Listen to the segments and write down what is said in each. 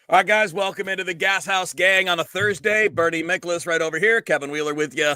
All right, guys, welcome into the Gashouse Gang on a Thursday. Bernie Miklasz right over here. Kevin Wheeler with you.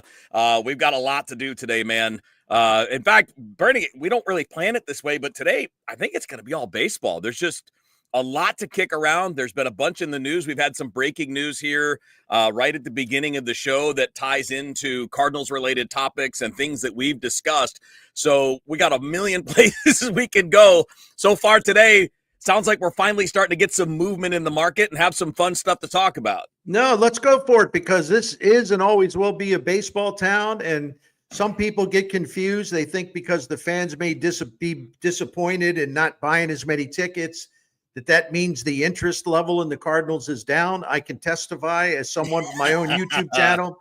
We've got a lot to do today, man. In fact, Bernie, we don't really plan it this way, but today I think it's going to be all baseball. There's just a lot to kick around. There's been a bunch in the news. We've had some breaking news here right at the beginning of the show that ties into Cardinals-related topics and things that we've discussed. So we got a million places we can go. So far today, sounds like we're finally starting to get some movement in the market and have some fun stuff to talk about. No, let's go for it, because this is and always will be a baseball town. And some people get confused. They think because the fans may be disappointed and not buying as many tickets, that means the interest level in the Cardinals is down. I can testify as someone from my own YouTube channel.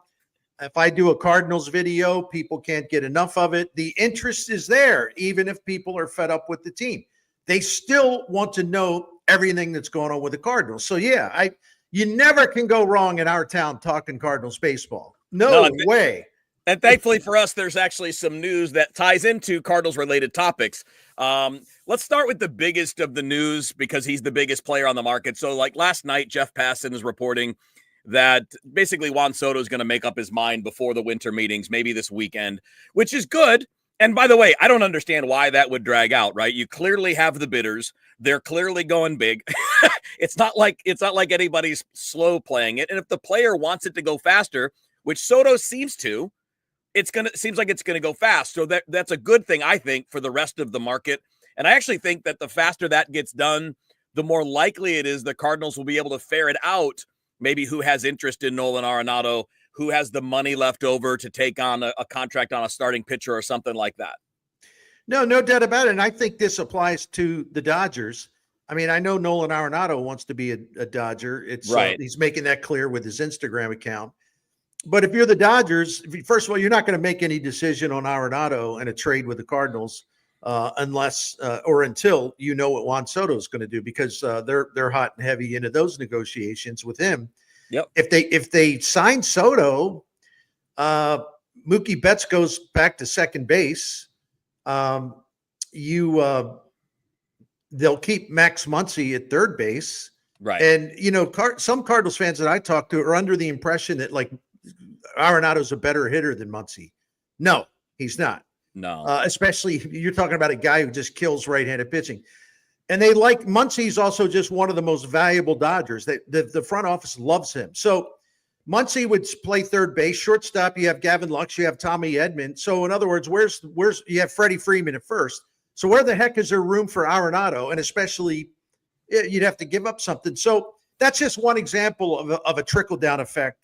If I do a Cardinals video, people can't get enough of it. The interest is there, even if people are fed up with the team. They still want to know everything that's going on with the Cardinals. So, yeah, you never can go wrong in our town talking Cardinals baseball. No way. And thankfully for us, there's actually some news that ties into Cardinals-related topics. Let's start with the biggest of the news, because he's the biggest player on the market. So, like last night, Jeff Passan is reporting that basically Juan Soto is going to make up his mind before the winter meetings, maybe this weekend, which is good. And by the way, I don't understand why that would drag out, right? You clearly have the bidders. They're clearly going big. It's not like anybody's slow playing it. And if the player wants it to go faster, which Soto seems to, seems like it's gonna go fast. So that's a good thing, I think, for the rest of the market. And I actually think that the faster that gets done, the more likely it is the Cardinals will be able to ferret out maybe who has interest in Nolan Arenado, who has the money left over to take on a contract on a starting pitcher or something like that. No doubt about it. And I think this applies to the Dodgers. I mean, I know Nolan Arenado wants to be a Dodger. It's right. He's making that clear with his Instagram account. But if you're the Dodgers, first of all, you're not going to make any decision on Arenado and a trade with the Cardinals unless or until you know what Juan Soto is going to do, because they're hot and heavy into those negotiations with him. Yep. If they sign Soto, Mookie Betts goes back to second base. They'll keep Max Muncy at third base. Right. And some Cardinals fans that I talk to are under the impression that like Arenado's a better hitter than Muncy. No, he's not. No. Especially you're talking about a guy who just kills right-handed pitching. And they like Muncy's also just one of the most valuable Dodgers. The front office loves him. So Muncy would play third base. Shortstop, you have Gavin Lux, you have Tommy Edman. So in other words, where's you have Freddie Freeman at first. So where the heck is there room for Arenado? And especially you'd have to give up something. So that's just one example of a trickle-down effect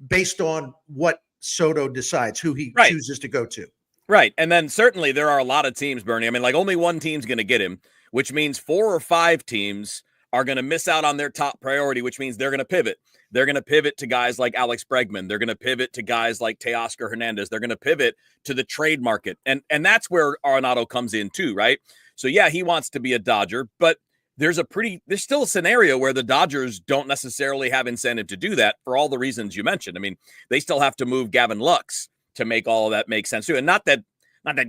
based on what Soto decides, who he chooses to go to. Right. And then certainly there are a lot of teams, Bernie. I mean, like only one team's going to get him, which means 4 or 5 teams are going to miss out on their top priority, which means they're going to pivot. They're going to pivot to guys like Alex Bregman. They're going to pivot to guys like Teoscar Hernandez. They're going to pivot to the trade market. And that's where Arenado comes in too, right? So yeah, he wants to be a Dodger, but there's still a scenario where the Dodgers don't necessarily have incentive to do that for all the reasons you mentioned. I mean, they still have to move Gavin Lux to make all of that make sense too. And not that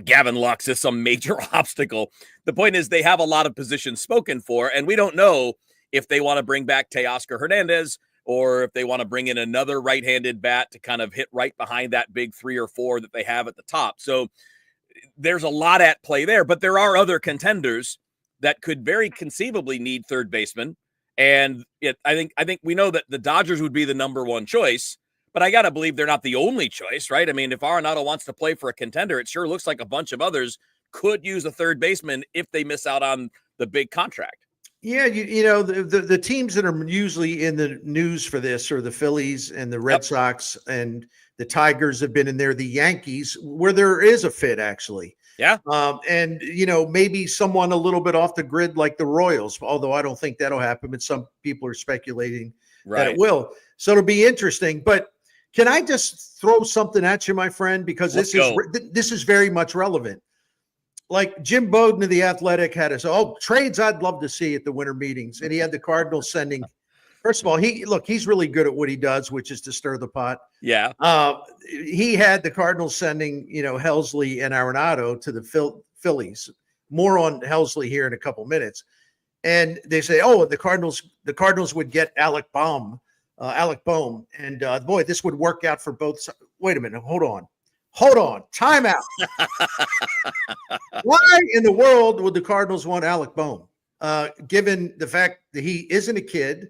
Gavin Lux is some major obstacle. The point is they have a lot of positions spoken for, and we don't know if they want to bring back Teoscar Hernandez or if they want to bring in another right-handed bat to kind of hit right behind that big 3 or 4 that they have at the top. So there's a lot at play there, but there are other contenders that could very conceivably need third baseman. And I think we know that the Dodgers would be the number one choice, but I got to believe they're not the only choice, right? I mean, if Arenado wants to play for a contender, it sure looks like a bunch of others could use a third baseman if they miss out on the big contract. Yeah, the teams that are usually in the news for this are the Phillies and the Red Sox, and the Tigers have been in there, the Yankees, where there is a fit actually. Yeah. And, maybe someone a little bit off the grid like the Royals, although I don't think that'll happen, but some people are speculating that it will. So it'll be interesting. But can I just throw something at you, my friend? Because this is very much relevant. Like Jim Bowden of The Athletic had trades I'd love to see at the winter meetings. And he had the Cardinals sending, first of all, he's really good at what he does, which is to stir the pot. Yeah. He had the Cardinals sending, Helsley and Arenado to the Phillies. More on Helsley here in a couple minutes. And they say, oh, the Cardinals would get Alec Bohm. And boy, this would work out for both sides. Wait a minute. Hold on. Time out. Why in the world would the Cardinals want Alec Bohm? Given the fact that he isn't a kid,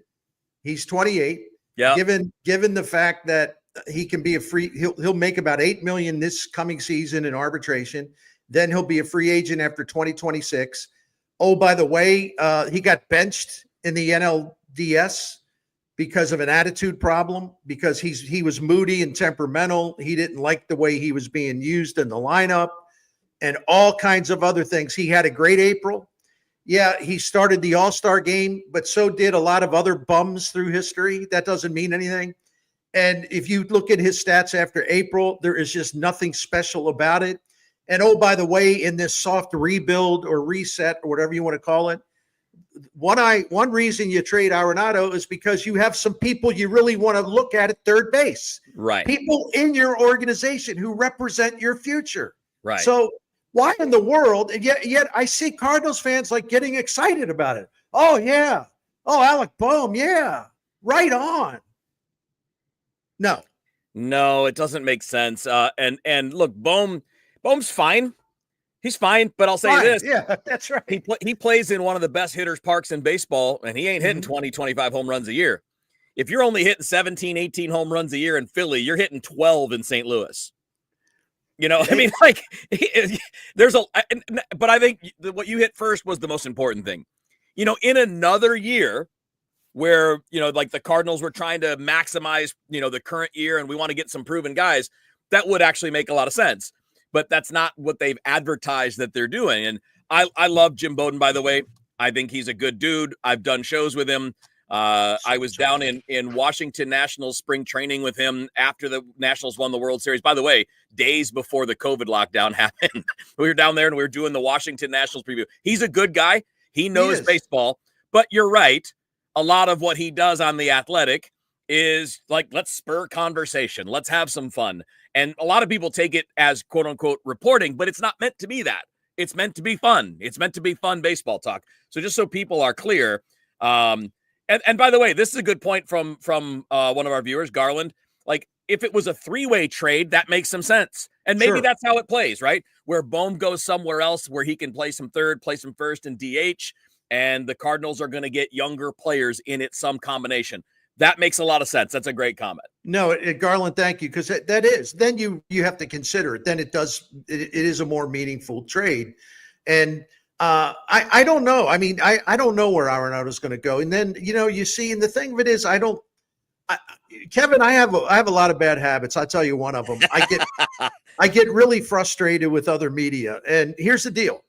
he's 28. Yeah. Given the fact that he can be he'll make about $8 million this coming season in arbitration. Then he'll be a free agent after 2026. Oh, by the way, he got benched in the NLDS because of an attitude problem, because he was moody and temperamental. He didn't like the way he was being used in the lineup and all kinds of other things. He had a great April. Yeah, he started the All-Star game, but so did a lot of other bums through history. That doesn't mean anything. And if you look at his stats after April, there is just nothing special about it. And oh, by the way, in this soft rebuild or reset or whatever you want to call it, one reason you trade Arenado is because you have some people you really want to look at third base. Right. People in your organization who represent your future. Right. So why in the world? And yet I see Cardinals fans like getting excited about it. Oh, yeah. Oh, Alec Bohm. Yeah. Right on. No, it doesn't make sense. And look, Bohm's fine. He's fine, but I'll say this. Yeah, that's right. He plays in one of the best hitters parks in baseball, and he ain't hitting 20, 25 home runs a year. If you're only hitting 17, 18 home runs a year in Philly, you're hitting 12 in St. Louis. I mean, like, but I think what you hit first was the most important thing. In another year where, like the Cardinals were trying to maximize, the current year and we want to get some proven guys, that would actually make a lot of sense. But that's not what they've advertised that they're doing. And I love Jim Bowden, by the way. I think he's a good dude. I've done shows with him. I was down in Washington Nationals spring training with him after the Nationals won the World Series. By the way, days before the COVID lockdown happened, we were down there and we were doing the Washington Nationals preview. He's a good guy. He knows baseball. But you're right. A lot of what he does on The Athletic is like, let's spur conversation. Let's have some fun. And a lot of people take it as quote unquote reporting, but it's not meant to be that. It's meant to be fun. It's meant to be fun baseball talk. So just so people are clear. And by the way, this is a good point from one of our viewers, Garland. Like, if it was a three-way trade, that makes some sense. And maybe that's how it plays, right? Where Bohm goes somewhere else where he can play some third, play some first and DH. And the Cardinals are going to get younger players in it, some combination. That makes a lot of sense. That's a great comment. No, Garland, thank you. Because that is, then you have to consider it. Then it is a more meaningful trade. And I don't know. I mean, I don't know where Arenado is going to go. And then, you see, and the thing of it is, Kevin, I have a lot of bad habits. I'll tell you one of them. I get really frustrated with other media. And here's the deal.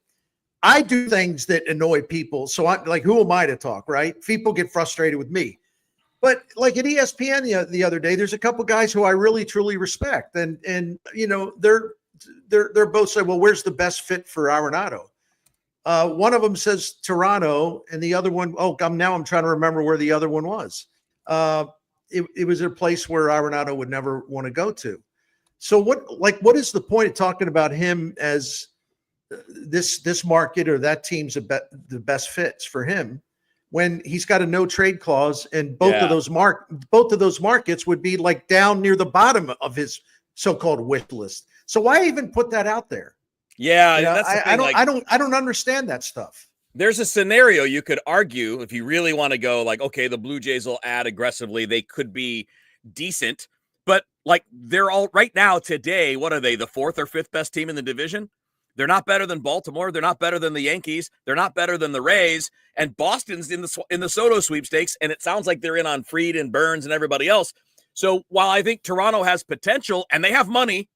I do things that annoy people. So I'm like, who am I to talk, right? People get frustrated with me. But like at ESPN the other day, there's a couple guys who I really truly respect, and they're both saying, well, where's the best fit for Arenado? One of them says Toronto, and the other one, I'm trying to remember where the other one was. It was a place where Arenado would never want to go to. So what is the point of talking about him as this market or that team's the best fits for him, when he's got a no trade clause, and both of those markets would be like down near the bottom of his so-called wish list. So why even put that out there? Yeah, that's the thing, I don't understand that stuff. There's a scenario you could argue if you really want to go like, okay, the Blue Jays will add aggressively. They could be decent, but like they're all right now today. What are they? The fourth or fifth best team in the division? They're not better than Baltimore. They're not better than the Yankees. They're not better than the Rays. And Boston's in the Soto sweepstakes, and it sounds like they're in on Fried and Burns and everybody else. So while I think Toronto has potential and they have money,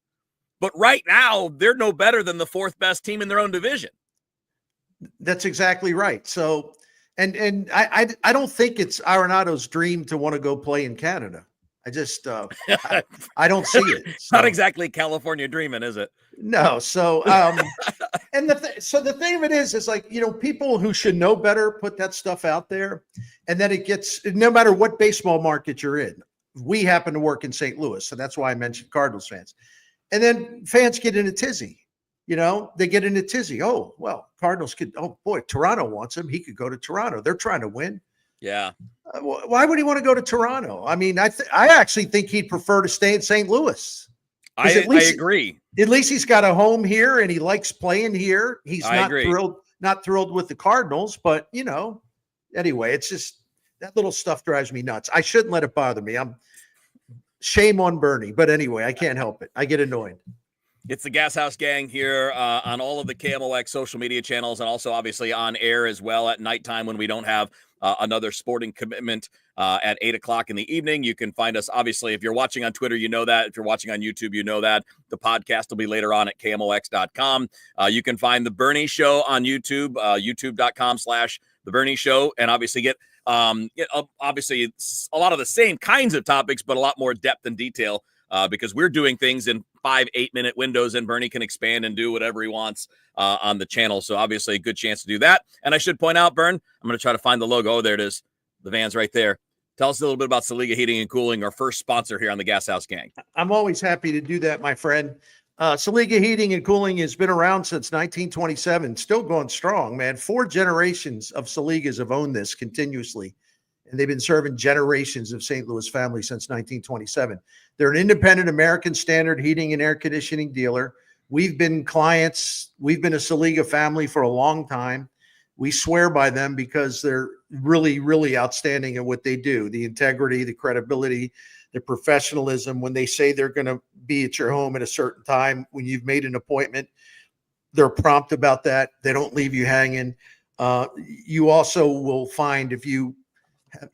but right now they're no better than the fourth best team in their own division. That's exactly right. So, and I don't think it's Arenado's dream to want to go play in Canada. I just I don't see it. So. Not exactly California dreaming, is it? No. So and the thing of it is like, people who should know better put that stuff out there, and then it gets, no matter what baseball market you're in. We happen to work in St. Louis, so that's why I mentioned Cardinals fans. And then fans get in a tizzy. They get in a tizzy. Oh, well, Cardinals could, oh boy, Toronto wants him. He could go to Toronto. They're trying to win. Yeah. Why would he want to go to Toronto? I mean, I actually think he'd prefer to stay in St. Louis. I agree. At least he's got a home here and he likes playing here. He's not thrilled with the Cardinals, but anyway, it's just that little stuff drives me nuts. I shouldn't let it bother me. Shame on Bernie, but anyway, I can't help it. I get annoyed. It's the Gashouse Gang here on all of the KMOX social media channels and also obviously on air as well at nighttime when we don't have another sporting commitment at 8 o'clock in the evening. You can find us, obviously, if you're watching on Twitter, you know that. If you're watching on YouTube, you know that. The podcast will be later on at KMOX.com. You can find The Bernie Show on YouTube, youtube.com/The Bernie Show, and obviously get obviously a lot of the same kinds of topics, but a lot more depth and detail because we're doing things in 5-8 minute windows, and Bernie can expand and do whatever he wants on the channel. So obviously a good chance to do that. And I should point out, Bern, I'm going to try to find the logo. Oh, there it is. The van's right there. Tell us a little bit about Saliga Heating and Cooling, our first sponsor here on the Gashouse Gang. I'm always happy to do that, my friend. Saliga Heating and Cooling has been around since 1927, still going strong, man. 4 generations of Saligas have owned this continuously, and they've been serving generations of St. Louis families since 1927. They're an independent American standard heating and air conditioning dealer. We've been clients. We've been a Saliga family for a long time. We swear by them because they're really, really outstanding at what they do. The integrity, the credibility, the professionalism. When they say they're going to be at your home at a certain time, when you've made an appointment, they're prompt about that. They don't leave you hanging. You also will find if you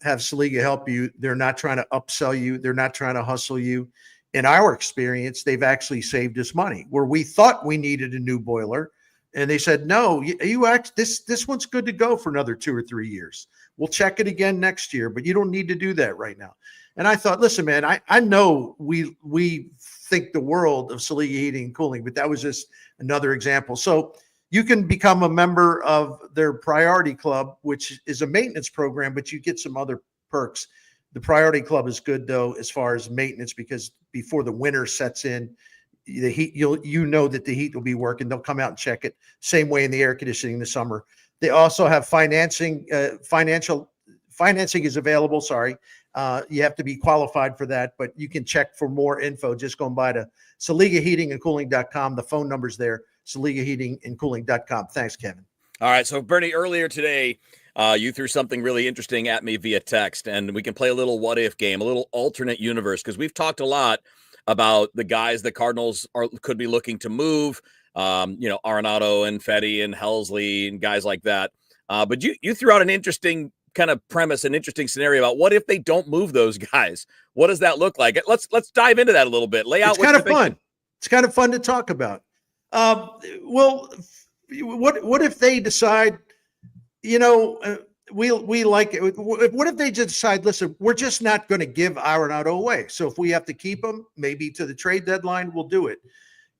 have Saliga help you, they're not trying to upsell you. They're not trying to hustle you. In our experience, they've actually saved us money where we thought we needed a new boiler. And they said, no, this one's good to go for another 2 or 3 years. We'll check it again next year, but you don't need to do that right now. And I thought, listen, man, I know we think the world of Saliga Heating and Cooling, but that was just another example. So you can become a member of their Priority Club, which is a maintenance program, but you get some other perks. The Priority Club is good, though, as far as maintenance, because before the winter sets in, the heat, you know that the heat will be working. They'll come out and check it. Same way in the air conditioning in the summer. They also have financing. Financing is available. Sorry. You have to be qualified for that, but you can check for more info just going by to SaligaHeatingandCooling.com. The phone number's there, SaligaHeatingandCooling.com. Thanks, Kevin. All right. So, Bernie, earlier today, you threw something really interesting at me via text, and we can play a little what-if game, a little alternate universe, because we've talked a lot about the guys the Cardinals could be looking to move, Arenado and Fetty and Helsley and guys like that. But you threw out an interesting kind of premise, an interesting scenario about what if they don't move those guys? What does that look like? Let's dive into that a little bit. Lay out. It's kind of fun. It's kind of fun to talk about. Well, what if they decide, we like it. What if they just decide, listen, we're just not going to give Arenado away. So if we have to keep him, maybe to the trade deadline, we'll do it.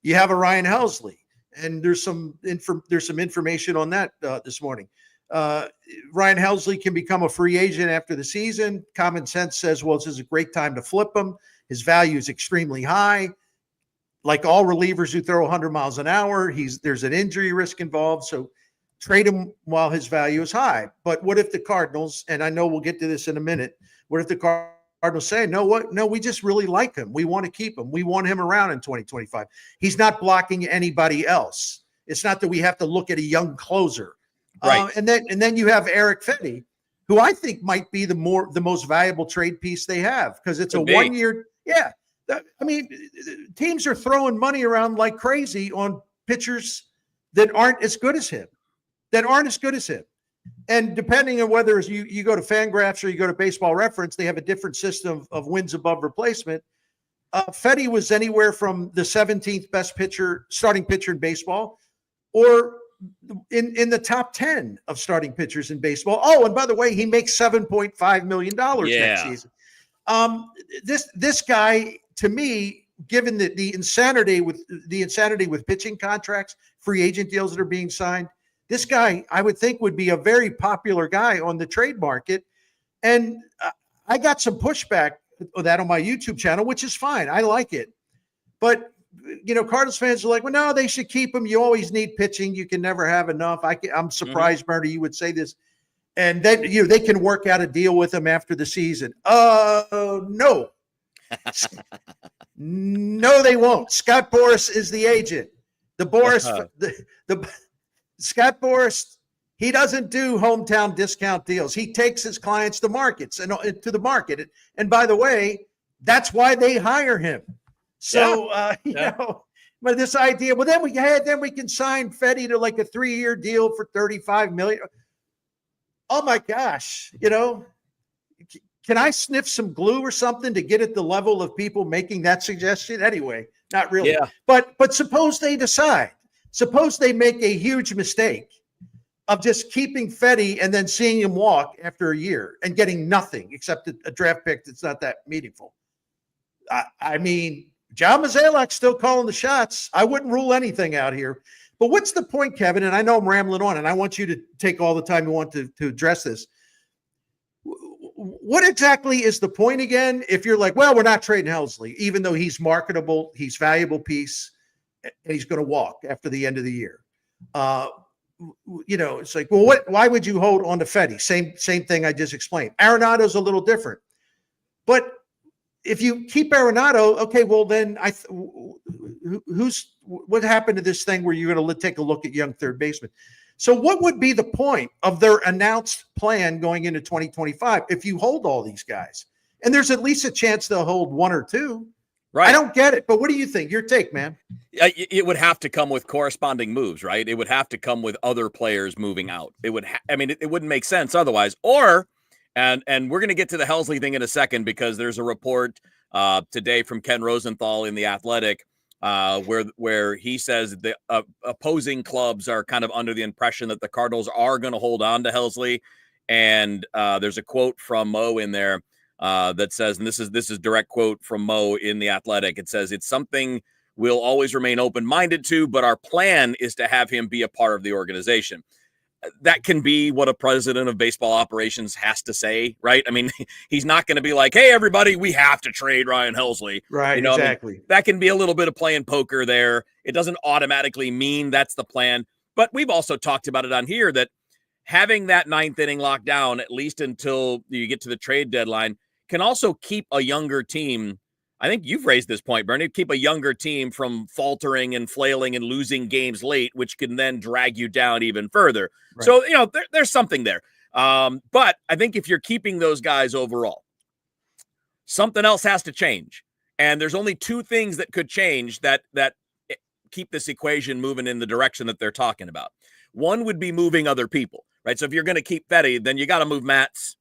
You have a Ryan Helsley, and there's some information on that this morning. Ryan Helsley can become a free agent after the season. Common sense says, well, this is a great time to flip him. His value is extremely high. Like all relievers who throw 100 miles an hour, there's an injury risk involved. So trade him while his value is high. But what if the Cardinals, and I know we'll get to this in a minute, what if the Cardinals say, no, we just really like him. We want to keep him. We want him around in 2025. He's not blocking anybody else. It's not that we have to look at a young closer. Right. And then you have Eric Fetty, who I think might be the most valuable trade piece they have, because it's a 1 year. Yeah. I mean, teams are throwing money around like crazy on pitchers that aren't as good as him. And depending on whether you go to Fangraphs or you go to Baseball Reference, they have a different system of wins above replacement. Fetty was anywhere from the 17th best starting pitcher in baseball, or in the top 10 of starting pitchers in baseball. Oh, and by the way, he makes $7.5 million next season. This guy, to me, given the insanity with pitching contracts, free agent deals that are being signed, this guy, I would think, would be a very popular guy on the trade market. And I got some pushback on that on my YouTube channel, which is fine. I like it. But Cardinals fans are like, well, no, they should keep him. You always need pitching. You can never have enough. I'm surprised, Bernie, you would say this. And then, they can work out a deal with him after the season. No. No, they won't. Scott Boras is the agent. The Scott Boras, he doesn't do hometown discount deals. He takes his clients to markets and to the market. And by the way, that's why they hire him. So, but this idea, well, then we can sign Fetty to like a 3-year deal for $35 million. Oh my gosh. Can I sniff some glue or something to get at the level of people making that suggestion? Anyway, not really. Yeah. But suppose they decide, suppose they make a huge mistake of just keeping Fetty and then seeing him walk after a year and getting nothing except a draft pick that's not that meaningful. I mean, John Mozeliak's still calling the shots. I wouldn't rule anything out here. But what's the point, Kevin? And I know I'm rambling on, and I want you to take all the time you want to address this. What exactly is the point again? If you're like, well, we're not trading Helsley, even though he's marketable, he's valuable piece, and he's going to walk after the end of the year. It's like, well, why would you hold on to Fetty? Same thing I just explained. Arenado's a little different. But if you keep Arenado, okay, well then what happened to this thing where you're going to take a look at young third baseman? So what would be the point of their announced plan going into 2025 if you hold all these guys? And there's at least a chance they'll hold one or two. Right. I don't get it, but what do you think? Your take, man. It would have to come with corresponding moves, right? It would have to come with other players moving out. It wouldn't make sense otherwise. Or, and we're going to get to the Helsley thing in a second because there's a report today from Ken Rosenthal in The Athletic where he says the opposing clubs are kind of under the impression that the Cardinals are going to hold on to Helsley. And there's a quote from Mo in there that says, and this is direct quote from Mo in The Athletic. It says, it's something we'll always remain open-minded to, but our plan is to have him be a part of the organization. That can be what a president of baseball operations has to say, right? I mean, he's not going to be like, hey, everybody, we have to trade Ryan Helsley. Right, exactly. I mean, that can be a little bit of playing poker there. It doesn't automatically mean that's the plan. But we've also talked about it on here that having that 9th inning locked down, at least until you get to the trade deadline, can also keep a younger team. I think you've raised this point, Bernie, keep a younger team from faltering and flailing and losing games late, which can then drag you down even further. Right. So, there's something there. But I think if you're keeping those guys overall, something else has to change. And there's only 2 things that could change that keep this equation moving in the direction that they're talking about. One would be moving other people, right? So if you're going to keep Fetty, then you got to move Matz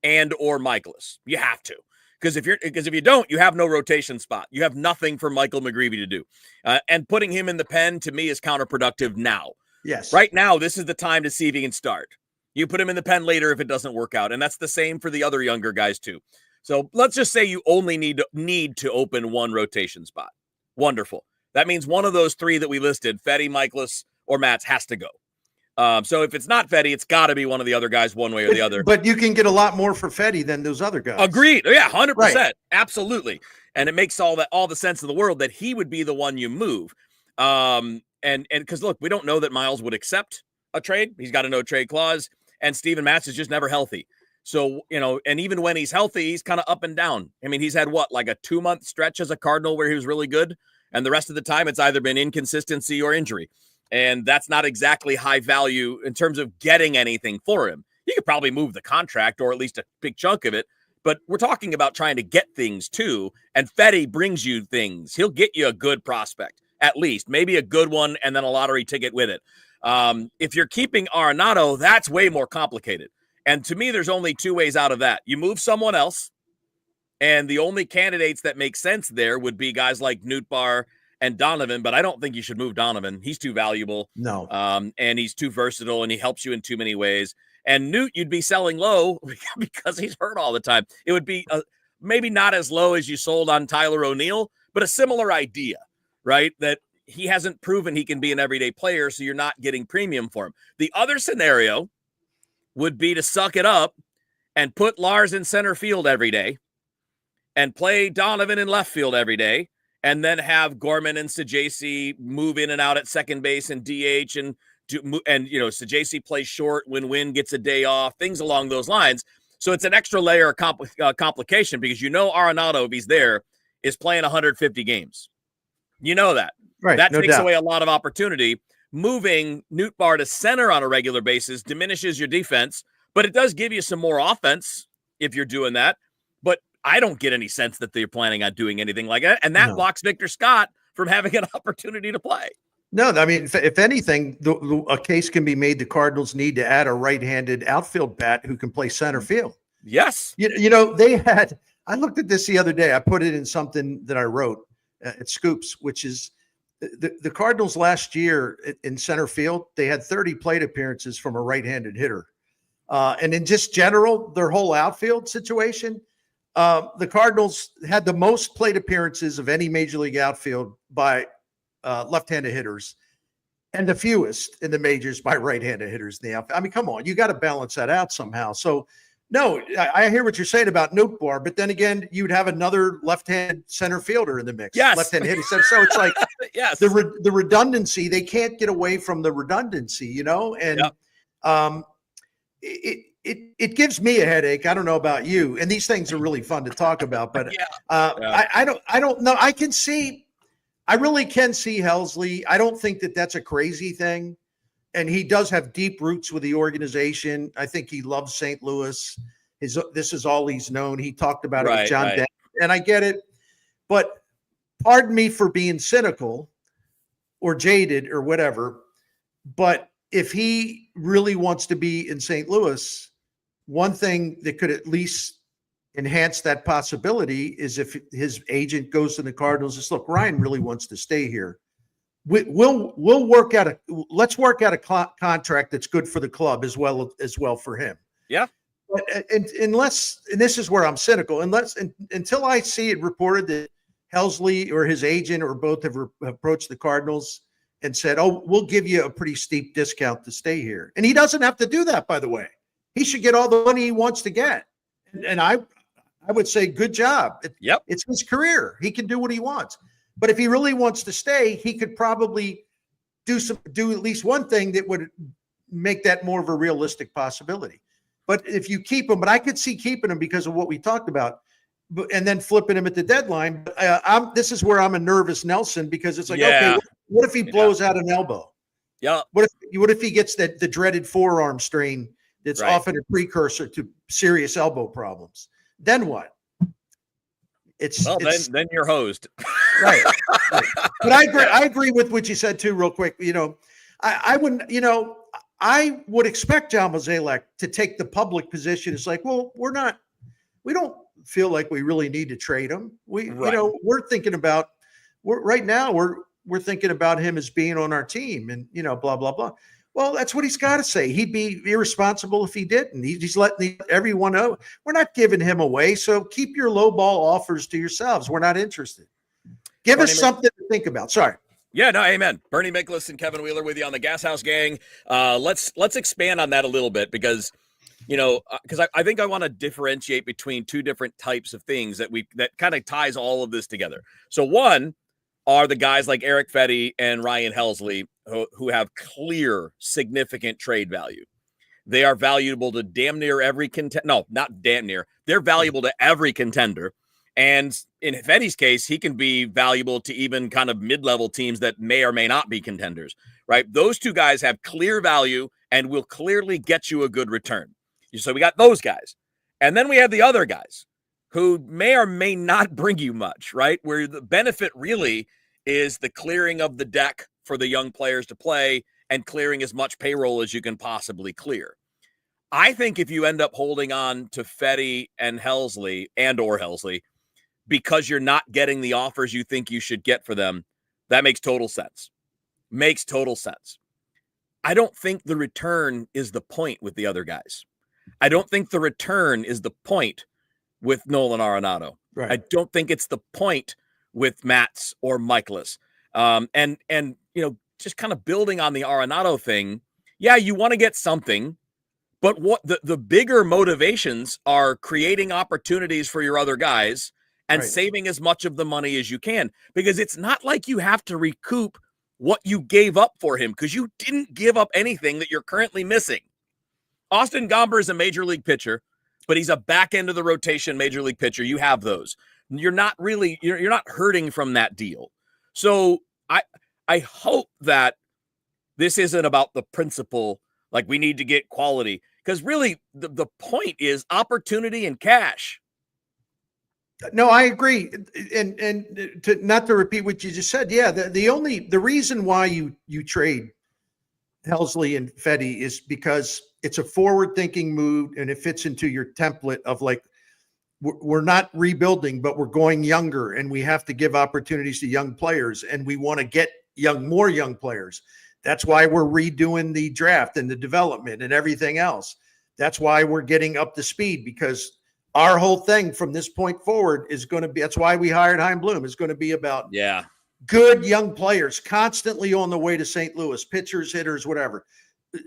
and or Miklasz. You have to. Because if you don't, you have no rotation spot. You have nothing for Michael McGreevy to do. And putting him in the pen, to me, is counterproductive now. Yes. Right now, this is the time to see if he can start. You put him in the pen later if it doesn't work out. And that's the same for the other younger guys, too. So let's just say you only need to open one rotation spot. Wonderful. That means one of those 3 that we listed, Fetty, Miklasz, or Matz, has to go. So if it's not Fetty, it's got to be one of the other guys one way or the other. But you can get a lot more for Fetty than those other guys. Agreed. Yeah, 100%. Right. Absolutely. And it makes all the sense in the world that he would be the one you move. And because, look, we don't know that Miles would accept a trade. He's got a no-trade clause. And Steven Matz is just never healthy. So, and even when he's healthy, he's kind of up and down. I mean, he's had like a 2-month stretch as a Cardinal where he was really good. And the rest of the time, it's either been inconsistency or injury. And that's not exactly high value in terms of getting anything for him. You could probably move the contract or at least a big chunk of it. But we're talking about trying to get things too. And Fetty brings you things. He'll get you a good prospect, at least. Maybe a good one and then a lottery ticket with it. If you're keeping Arenado, that's way more complicated. And to me, there's only 2 ways out of that. You move someone else. And the only candidates that make sense there would be guys like Nootbaar and Donovan, but I don't think you should move Donovan. He's too valuable. No. And he's too versatile, and he helps you in too many ways. And Newt, you'd be selling low because he's hurt all the time. It would be maybe not as low as you sold on Tyler O'Neill, but a similar idea, right? That he hasn't proven he can be an everyday player, so you're not getting premium for him. The other scenario would be to suck it up and put Lars in center field every day and play Donovan in left field every day and then have Gorman and Sajaci move in and out at second base and DH and Sajaci plays short when Wynn gets a day off, things along those lines. So it's an extra layer of complication because Arenado, if he's there, is playing 150 games. You know that. Right. That no takes doubt. away a lot of opportunity. Moving Nootbaar to center on a regular basis diminishes your defense, but it does give you some more offense if you're doing that. But I don't get any sense that they're planning on doing anything like that. And that blocks Victor Scott from having an opportunity to play. No, I mean, if anything, a case can be made the Cardinals need to add a right-handed outfield bat who can play center field. Yes. I looked at this the other day. I put it in something that I wrote at Scoops, which is the Cardinals last year in center field, they had 30 plate appearances from a right-handed hitter. And in just general, their whole outfield situation, the Cardinals had the most plate appearances of any major league outfield by left-handed hitters, and the fewest in the majors by right-handed hitters in the outfield. I mean, come on, you got to balance that out somehow. So, no, I hear what you're saying about Nootbaar, but then again, you'd have another left-handed center fielder in the mix. Yes, left-handed hitter. So it's like yes, the redundancy. They can't get away from the redundancy, and it gives me a headache. I don't know about you, and these things are really fun to talk about, but I don't know. I really can see Helsley. I don't think that that's a crazy thing. And he does have deep roots with the organization. I think he loves St. Louis. This is all he's known. He talked about it with John Denver, and I get it. But pardon me for being cynical or jaded or whatever. But if he really wants to be in St. Louis, one thing that could at least enhance that possibility is if his agent goes to the Cardinals and says, look, Ryan really wants to stay here. We'll work out let's work out a contract that's good for the club as well for him. Yeah. But unless, and this is where I'm cynical, until I see it reported that Helsley or his agent or both have approached the Cardinals and said, oh, we'll give you a pretty steep discount to stay here. And he doesn't have to do that, by the way. He should get all the money he wants to get. And I would say, good job. It's his career. He can do what he wants. But if he really wants to stay, he could probably do at least one thing that would make that more of a realistic possibility. But if you keep him, but I could see keeping him because of what we talked about, and then flipping him at the deadline. This is where I'm a nervous Nelson, because it's like, okay, what if he blows out an elbow? Yeah. What if he gets the dreaded forearm strain that's often a precursor to serious elbow problems? Then what? Then you're hosed. Right. But I agree with what you said too, real quick. I wouldn't, I would expect John Mozeliak to take the public position. It's like, well, we don't feel like we really need to trade him. We're thinking about, right now we're thinking about him as being on our team and, blah, blah, blah. Well, that's what he's got to say. He'd be irresponsible if he didn't. He's letting everyone know we're not giving him away. So keep your low ball offers to yourselves. We're not interested. Give us something to think about. Sorry. Yeah, no, amen. Bernie Miklasz and Kevin Wheeler with you on the Gashouse Gang. Let's expand on that a little bit because I think I want to differentiate between two different types of things that kind of ties all of this together. So one are the guys like Eric Fetty and Ryan Helsley who have clear, significant trade value. They are valuable to damn near every contender. No, not damn near. They're valuable to every contender. And in Fetty's case, he can be valuable to even kind of mid-level teams that may or may not be contenders, right? Those two guys have clear value and will clearly get you a good return. So we got those guys. And then we have the other guys who may or may not bring you much, right? Where the benefit really is the clearing of the deck for the young players to play and clearing as much payroll as you can possibly clear. I think if you end up holding on to Fetty and Helsley or Helsley because you're not getting the offers you think you should get for them, that makes total sense. Makes total sense. I don't think the return is the point with the other guys. I don't think the return is the point with Nolan Arenado. Right. I don't think it's the point with Matz or Miklasz. And just kind of building on the Arenado thing. Yeah, you want to get something, but what the bigger motivations are creating opportunities for your other guys and Right. saving as much of the money as you can, because it's not like you have to recoup what you gave up for him, because you didn't give up anything that you're currently missing. Austin Gomber is a major league pitcher, but he's a back end of the rotation major league pitcher. You have those. You're not hurting from that deal. So I hope that this isn't about the principle, like we need to get quality, because really the point is opportunity and cash. No, I agree. And not to repeat what you just said. Yeah. The reason why you trade Helsley and Fetty is because it's a forward thinking move and it fits into your template of like, we're not rebuilding, but we're going younger and we have to give opportunities to young players and we want to get more young players. That's why we're redoing the draft and the development and everything else. That's why we're getting up to speed, because our whole thing from this point forward is going to be, that's why we hired Chaim Bloom, is going to be about good young players constantly on the way to St. Louis, pitchers, hitters, whatever.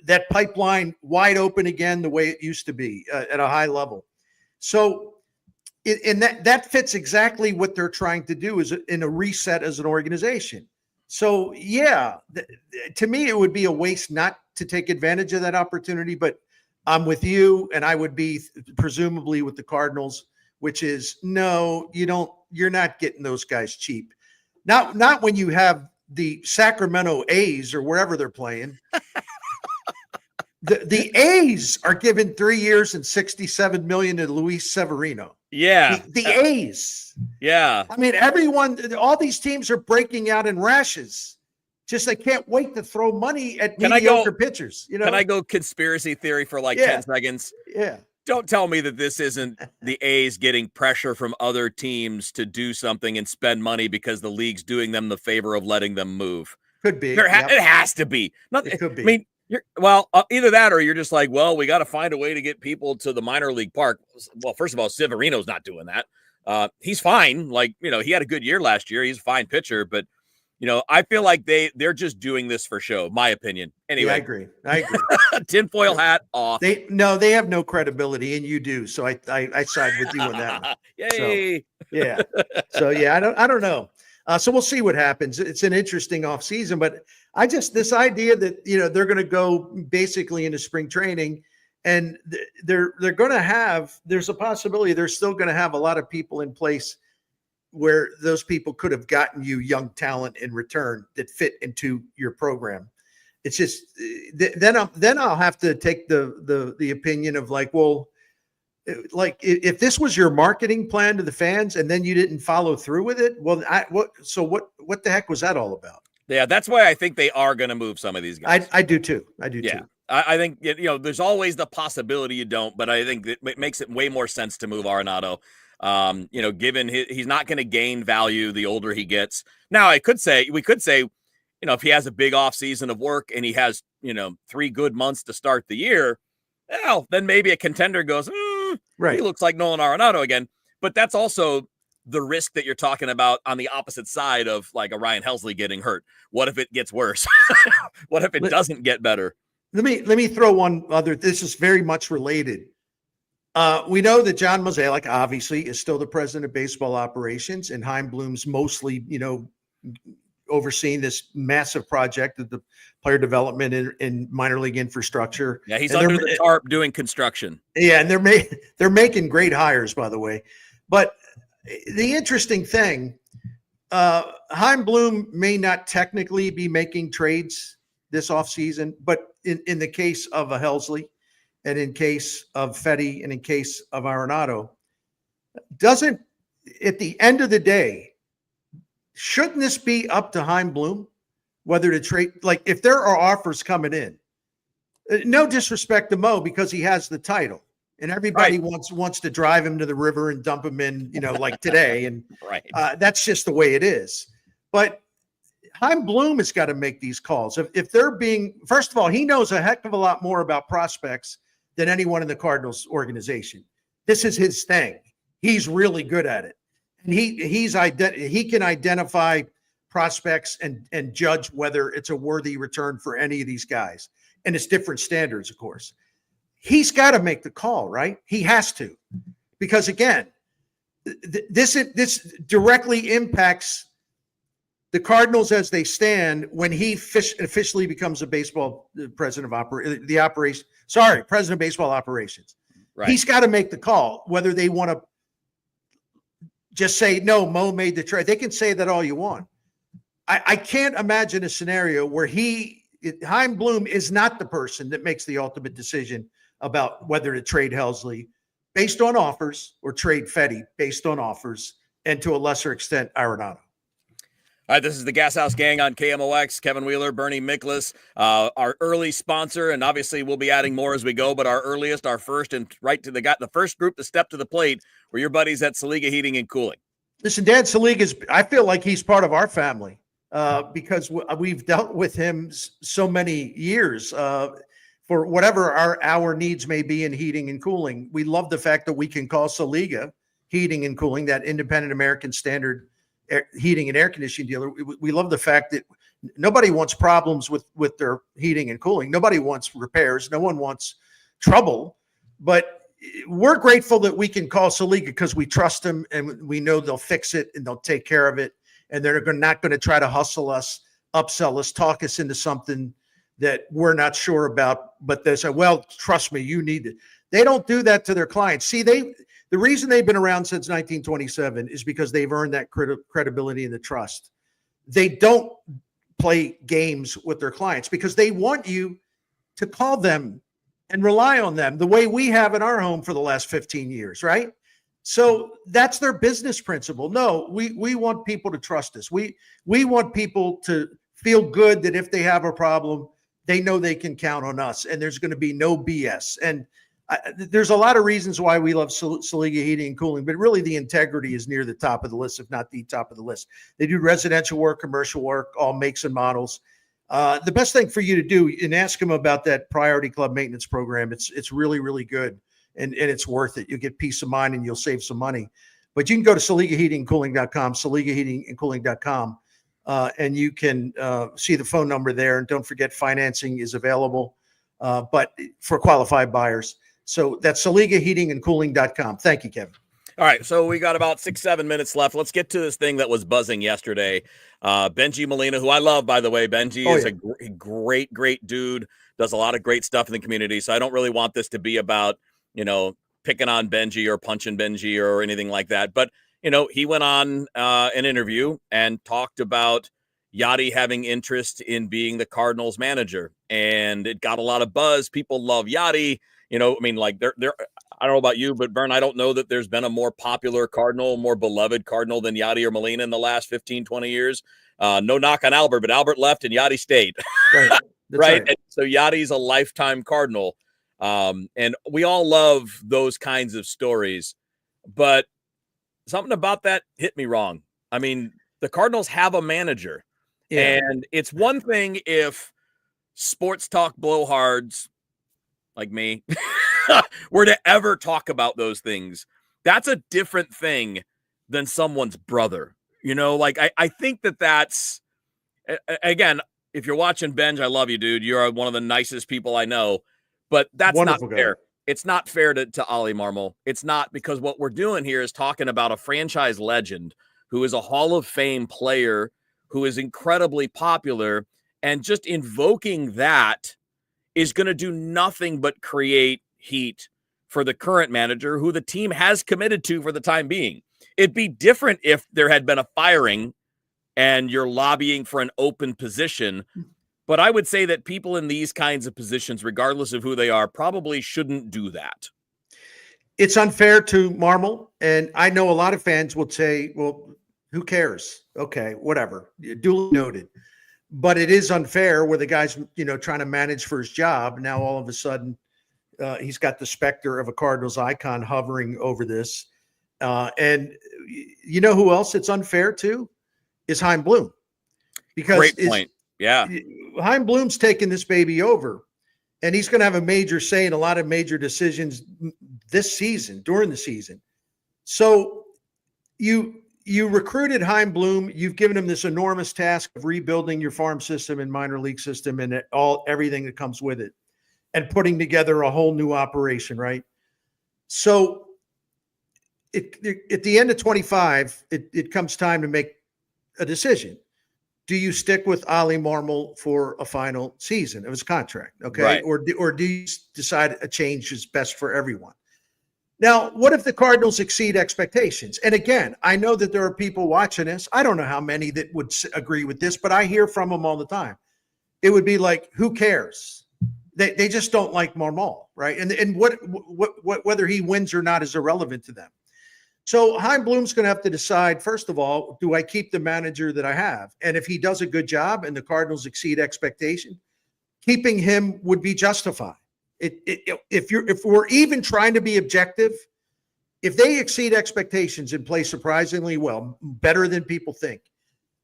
That pipeline wide open again, the way it used to be at a high level. So, and that fits exactly what they're trying to do, is in a reset as an organization. So yeah, to me, it would be a waste not to take advantage of that opportunity, but I'm with you. And I would be presumably with the Cardinals, which is no, you're not getting those guys cheap. Not when you have the Sacramento A's or wherever they're playing. The A's are given 3 years and $67 million to Luis Severino. Yeah. The A's. Yeah. I mean, all these teams are breaking out in rashes. Just they can't wait to throw money at mediocre pitchers. Can I go conspiracy theory for 10 seconds? Yeah. Don't tell me that this isn't the A's getting pressure from other teams to do something and spend money because the league's doing them the favor of letting them move. Could be. It has to be. It could be. I mean, either that or you're just like, well, we got to find a way to get people to the minor league park. Well, first of all, Severino's not doing that. He's fine. He had a good year last year. He's a fine pitcher, but I feel like they're just doing this for show, my opinion. Anyway, I agree. Tinfoil hat off. They have no credibility, and you do. So I side with you on that one. Yay. So I don't know. So we'll see what happens. It's an interesting off season, but this idea that, they're going to go basically into spring training and they're going to have, there's a possibility they're still going to have a lot of people in place where those people could have gotten you young talent in return that fit into your program. It's just, then I'll have to take the opinion of if this was your marketing plan to the fans and then you didn't follow through with it, what the heck was that all about? Yeah, that's why I think they are going to move some of these guys. I do too. Too. I think, there's always the possibility you don't, but I think it makes it way more sense to move Arenado. Given he's not going to gain value the older he gets. Now, we could say, if he has a big off season of work and he has, 3 good months to start the year, well, then maybe a contender goes, right. He looks like Nolan Arenado again. But that's also the risk that you're talking about on the opposite side of like a Ryan Helsley getting hurt. What if it gets worse? What if it doesn't get better? Let me throw one other. This is very much related. We know that John Mozeliak obviously is still the president of baseball operations, and Chaim Bloom's mostly, overseeing this massive project of the player development in minor league infrastructure. Yeah, he's under the tarp doing construction. Yeah, and they're making great hires, by the way. But the interesting thing, Chaim Bloom may not technically be making trades this offseason, but in the case of a Helsley, and in case of Fetty, and in case of Arenado, at the end of the day, shouldn't this be up to Chaim Bloom whether to trade? Like, if there are offers coming in, no disrespect to Mo because he has the title, and everybody wants to drive him to the river and dump him in, like today, and that's just the way it is. But Chaim Bloom has got to make these calls. If they're being, first of all, he knows a heck of a lot more about prospects than anyone in the Cardinals organization. This is his thing. He's really good at it. And he can identify prospects and judge whether it's a worthy return for any of these guys. And it's different standards, of course. He's got to make the call, right? He has to. Because again, this directly impacts the Cardinals as they stand when he officially becomes a baseball president of president of baseball operations. Right. He's got to make the call whether they want to just say, no, Mo made the trade. They can say that all you want. I can't imagine a scenario where Chaim Bloom is not the person that makes the ultimate decision about whether to trade Helsley based on offers or trade Fetty based on offers, and to a lesser extent, Arenado. All right, this is the Gashouse Gang on KMOX. Kevin Wheeler, Bernie Miklasz, our early sponsor, and obviously we'll be adding more as we go, but our earliest, our first, and the first group to step to the plate were your buddies at Saliga Heating and Cooling. Listen, Dan Saliga I feel like he's part of our family because we've dealt with him so many years for whatever our needs may be in heating and cooling. We love the fact that we can call Saliga Heating and Cooling, that independent American standard heating and air conditioning dealer. We love the fact that nobody wants problems with their heating and cooling. Nobody wants repairs. No one wants trouble. But we're grateful that we can call Saliga because we trust them and we know they'll fix it and they'll take care of it. And they're not going to try to hustle us, upsell us, talk us into something that we're not sure about. But they say, well, trust me, you need it. They don't do that to their clients. See, the reason they've been around since 1927 is because they've earned that credibility and the trust. They don't play games with their clients because they want you to call them and rely on them the way we have in our home for the last 15 years, right? So that's their business principle. No, we want people to trust us. We want people to feel good that if they have a problem, they know they can count on us and there's going to be no BS. And there's a lot of reasons why we love Saliga Heating and Cooling, but really the integrity is near the top of the list, if not the top of the list. They do residential work, commercial work, all makes and models. The best thing for you to do and ask them about that Priority Club maintenance program. It's really, really good and it's worth it. You'll get peace of mind and you'll save some money. But you can go to SaligaHeatingandCooling.com, SaligaHeatingandCooling.com, and you can see the phone number there. And don't forget, financing is available, but for qualified buyers. So that's SaligaHeatingandCooling.com. Thank you, Kevin. All right, so we got about 6-7 minutes left. Let's get to this thing that was buzzing yesterday. Benji Molina, who I love, by the way. Benji is a great, great dude, does a lot of great stuff in the community. So I don't really want this to be about, picking on Benji or punching Benji or anything like that. But, he went on an interview and talked about Yadi having interest in being the Cardinals manager. And it got a lot of buzz. People love Yadi. I don't know about you, but Vern, I don't know that there's been a more popular Cardinal, more beloved Cardinal than Yadier Molina in the last 15, 20 years. No knock on Albert, but Albert left and Yadi stayed. Right. Right. And so Yadi's a lifetime Cardinal. And we all love those kinds of stories, but something about that hit me wrong. I mean, the Cardinals have a manager, and it's one thing if sports talk blowhards like me were to ever talk about those things. That's a different thing than someone's brother. I think that's, again, if you're watching Benj, I love you, dude. You're one of the nicest people I know, but that's wonderful, not fair. Guy. It's not fair to Ali Marmol. It's not, because what we're doing here is talking about a franchise legend who is a Hall of Fame player who is incredibly popular, and just invoking that is going to do nothing but create heat for the current manager, who the team has committed to for the time being. It'd be different if there had been a firing and you're lobbying for an open position. But I would say that people in these kinds of positions, regardless of who they are, probably shouldn't do that. It's unfair to Marmol. And I know a lot of fans would say, well, who cares? Okay, whatever. Duly noted. But it is unfair where the guy's, trying to manage for his job. Now, all of a sudden, he's got the specter of a Cardinals icon hovering over this. And you know who else it's unfair to is Chaim Bloom. Because great point. Yeah. Chaim Bloom's taking this baby over, and he's going to have a major say in a lot of major decisions this season, during the season. So you recruited Chaim Bloom. You've given him this enormous task of rebuilding your farm system and minor league system and everything that comes with it, and putting together a whole new operation, right? So at the end of 25, it comes time to make a decision. Do you stick with Ali Marmol for a final season of his contract? Okay. Right. Or do you decide a change is best for everyone? Now, what if the Cardinals exceed expectations? And again, I know that there are people watching this. I don't know how many that would agree with this, but I hear from them all the time. It would be like, who cares? They just don't like Marmol, right? And what whether he wins or not is irrelevant to them. So Chaim Bloom's going to have to decide, first of all, do I keep the manager that I have? And if he does a good job and the Cardinals exceed expectation, keeping him would be justified. If we're even trying to be objective, if they exceed expectations and play surprisingly well, better than people think,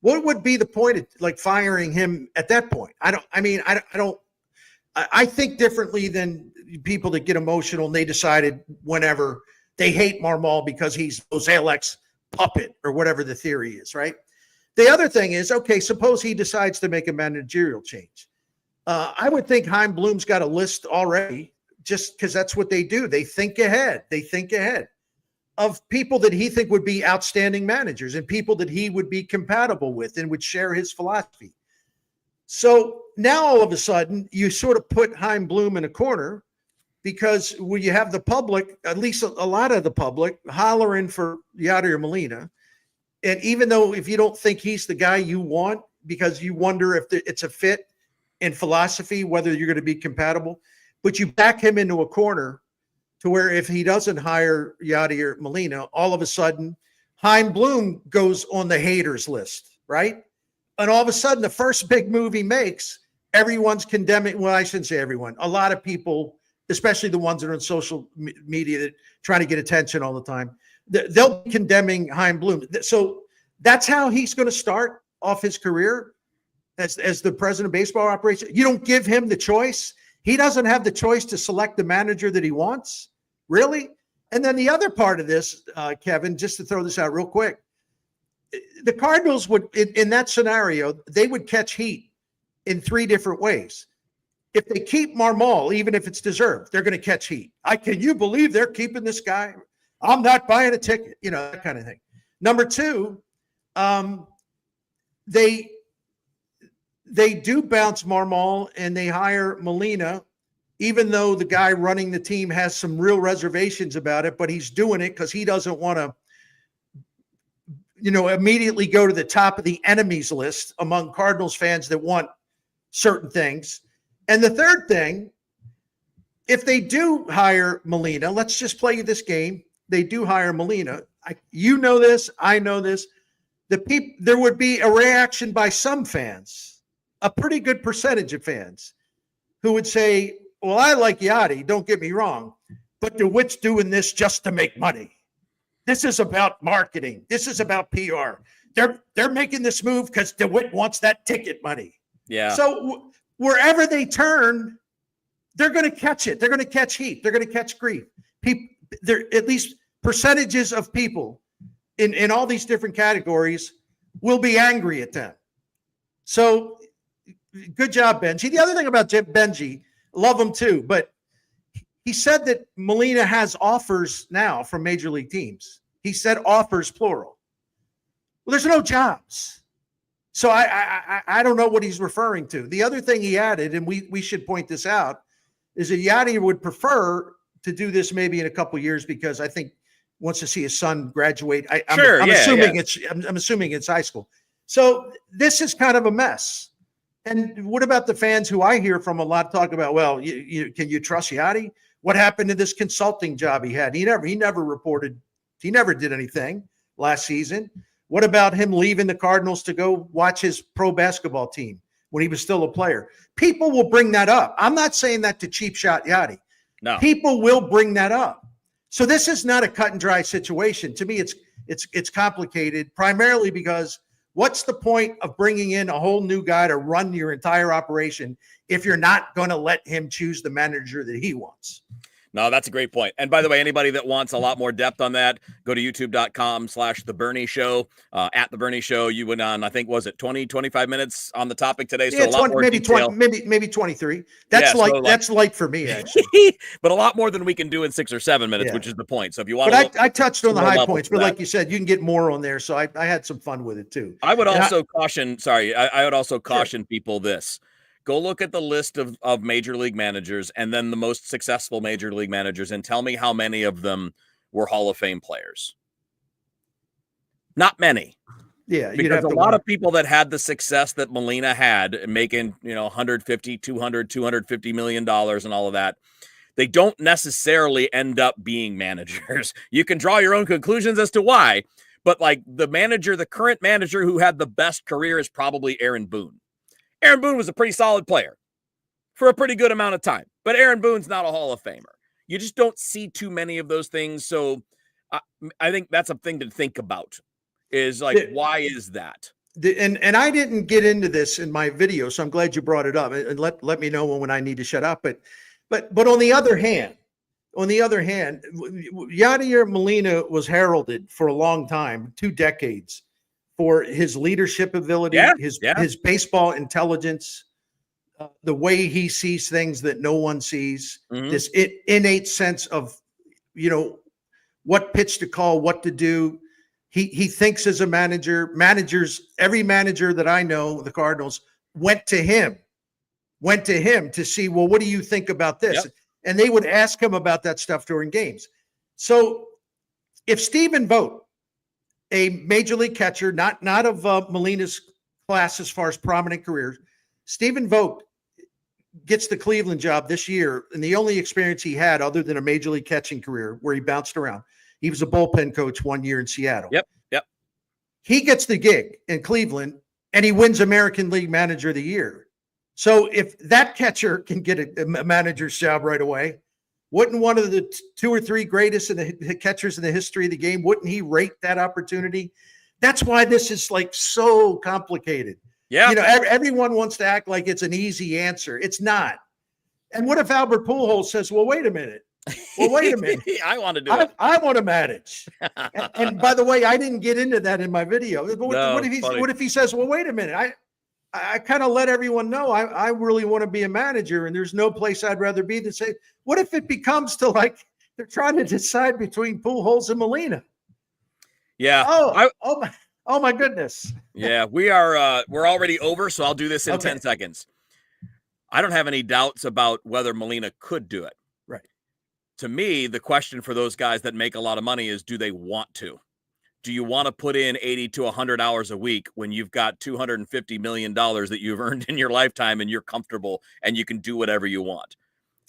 what would be the point of like firing him at that point? I think differently than people that get emotional and they decided whenever they hate Marmol because he's Mosaic puppet or whatever the theory is, right? The other thing is, okay, suppose he decides to make a managerial change. I would think Chaim Bloom's got a list already just because that's what they do. They think ahead. They think ahead of people that he think would be outstanding managers and people that he would be compatible with and would share his philosophy. So now all of a sudden you sort of put Chaim Bloom in a corner because when you have the public, at least a lot of the public, hollering for Yadier Molina. And even though if you don't think he's the guy you want because you wonder if it's a fit in philosophy, whether you're going to be compatible, but you back him into a corner to where if he doesn't hire Yadier Molina, all of a sudden Chaim Bloom goes on the haters list, right? And all of a sudden the first big move he makes, everyone's condemning. Well, I shouldn't say everyone. A lot of people, especially the ones that are on social media that trying to get attention all the time, they'll be condemning Chaim Bloom. So that's how he's going to start off his career as the president of baseball operations. You don't give him the choice. He doesn't have the choice to select the manager that he wants. Really? And then the other part of this, Kevin, just to throw this out real quick, the Cardinals would, in that scenario, they would catch heat in three different ways. If they keep Marmol, even if it's deserved, they're going to catch heat. Can you believe they're keeping this guy? I'm not buying a ticket, that kind of thing. Number two, they do bounce Marmol and they hire Molina, even though the guy running the team has some real reservations about it, but he's doing it because he doesn't want to, immediately go to the top of the enemies list among Cardinals fans that want certain things. And the third thing, if they do hire Molina, let's just play this game. They do hire Molina. You know this. I know this. There would be a reaction by some fans, a pretty good percentage of fans, who would say, well, I like Yachty, don't get me wrong, but DeWitt's doing this just to make money. This is about marketing. This is about PR. They're making this move because DeWitt wants that ticket money. Yeah. So wherever they turn, they're going to catch it. They're going to catch heat. They're going to catch grief. There at least percentages of people in all these different categories will be angry at them. So good job, Benji. The other thing about Benji, love him too, but he said that Molina has offers now from major league teams. He said offers, plural. Well, there's no jobs. So I don't know what he's referring to. The other thing he added, and we should point this out, is that Yadier would prefer to do this maybe in a couple of years because I think wants to see his son graduate. I'm assuming it's high school. So this is kind of a mess. And what about the fans who I hear from a lot talk about, well, can you trust Yachty? What happened to this consulting job he had? He never reported. He never did anything last season. What about him leaving the Cardinals to go watch his pro basketball team when he was still a player? People will bring that up. I'm not saying that to cheap shot Yachty. No. People will bring that up. So this is not a cut and dry situation. To me, it's complicated primarily because what's the point of bringing in a whole new guy to run your entire operation if you're not going to let him choose the manager that he wants? No, that's a great point. And by the way, anybody that wants a lot more depth on that, go to youtube.com/The Bernie Show. At The Bernie Show, you went on, I think, was it 20, 25 minutes on the topic today? Yeah, So a lot more maybe detail. 20, maybe 23. That's that's light for me, actually. But a lot more than we can do in 6 or 7 minutes, which is the point. So if you want to I touched on the high points, but that, like you said, you can get more on there. So I had some fun with it too. I would also caution, I would also caution people this. Go look at the list of major league managers and then the most successful major league managers and tell me how many of them were Hall of Fame players. Not many. Yeah. Because a lot of people that had the success that Molina had, making, 150, 200, $250 million and all of that, they don't necessarily end up being managers. You can draw your own conclusions as to why, but like the current manager who had the best career is probably Aaron Boone. Aaron Boone was a pretty solid player for a pretty good amount of time, but Aaron Boone's not a Hall of Famer. You just don't see too many of those things. So I think that's a thing to think about is like, why is that? And I didn't get into this in my video, so I'm glad you brought it up, and let me know when I need to shut up. But on the other hand, Yadier Molina was heralded for a long time, 2 decades, for his leadership ability, his baseball intelligence, the way he sees things that no one sees, this innate sense of, what pitch to call, what to do. He thinks as a manager. Every manager that I know, the Cardinals, went to him to see, well, what do you think about this? Yep. And they would ask him about that stuff during games. So if Stephen Vogt, a major league catcher, not of Molina's class as far as prominent careers, Stephen Vogt gets the Cleveland job this year, and the only experience he had other than a major league catching career where he bounced around, he was a bullpen coach 1 year in Seattle. Yep. He gets the gig in Cleveland, and he wins American League Manager of the Year. So if that catcher can get a manager's job right away, wouldn't one of the 2 or 3 greatest catchers in the history of the game, wouldn't he rate that opportunity? That's why this is like so complicated. Yeah. Everyone wants to act like it's an easy answer. It's not. And what if Albert Pujols says, well, wait a minute. I want to do it. I want to manage. and by the way, I didn't get into that in my video. What if he says, well, wait a minute. I kind of let everyone know I really want to be a manager, and there's no place I'd rather be than say, what if it becomes to like they're trying to decide between Pujols and Molina? Yeah. Oh my goodness. Yeah, we're already over, so I'll do this in 10 seconds. I don't have any doubts about whether Molina could do it. Right. To me, the question for those guys that make a lot of money is, do they want to? Do you want to put in 80 to 100 hours a week when you've got $250 million that you've earned in your lifetime and you're comfortable and you can do whatever you want?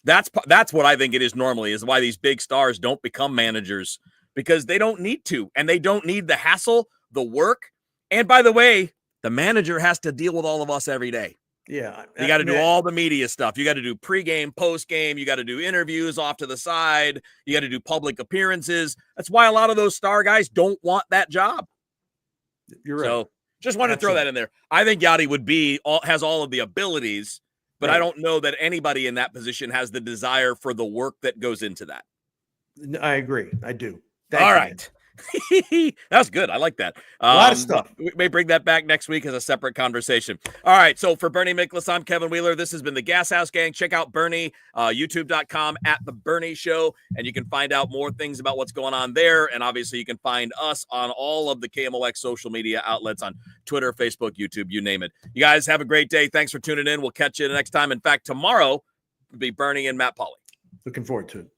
That's what I think it is normally, is why these big stars don't become managers, because they don't need to, and they don't need the hassle, the work. And by the way, the manager has to deal with all of us every day. Yeah. You got to do all the media stuff. You got to do pregame, postgame. You got to do interviews off to the side. You got to do public appearances. That's why a lot of those star guys don't want that job. You're right. So just wanted to throw that in there. I think Yadi has all of the abilities, but I don't know that anybody in that position has the desire for the work that goes into that. I agree. I do. All right. That was good. I like that. A lot of stuff. We may bring that back next week as a separate conversation. All right. So for Bernie Miklasz, I'm Kevin Wheeler. This has been the Gashouse Gang. Check out Bernie, youtube.com @The Bernie Show, and you can find out more things about what's going on there. And obviously you can find us on all of the KMOX social media outlets on Twitter, Facebook, YouTube, you name it. You guys have a great day. Thanks for tuning in. We'll catch you next time. In fact, tomorrow will be Bernie and Matt Pauley. Looking forward to it.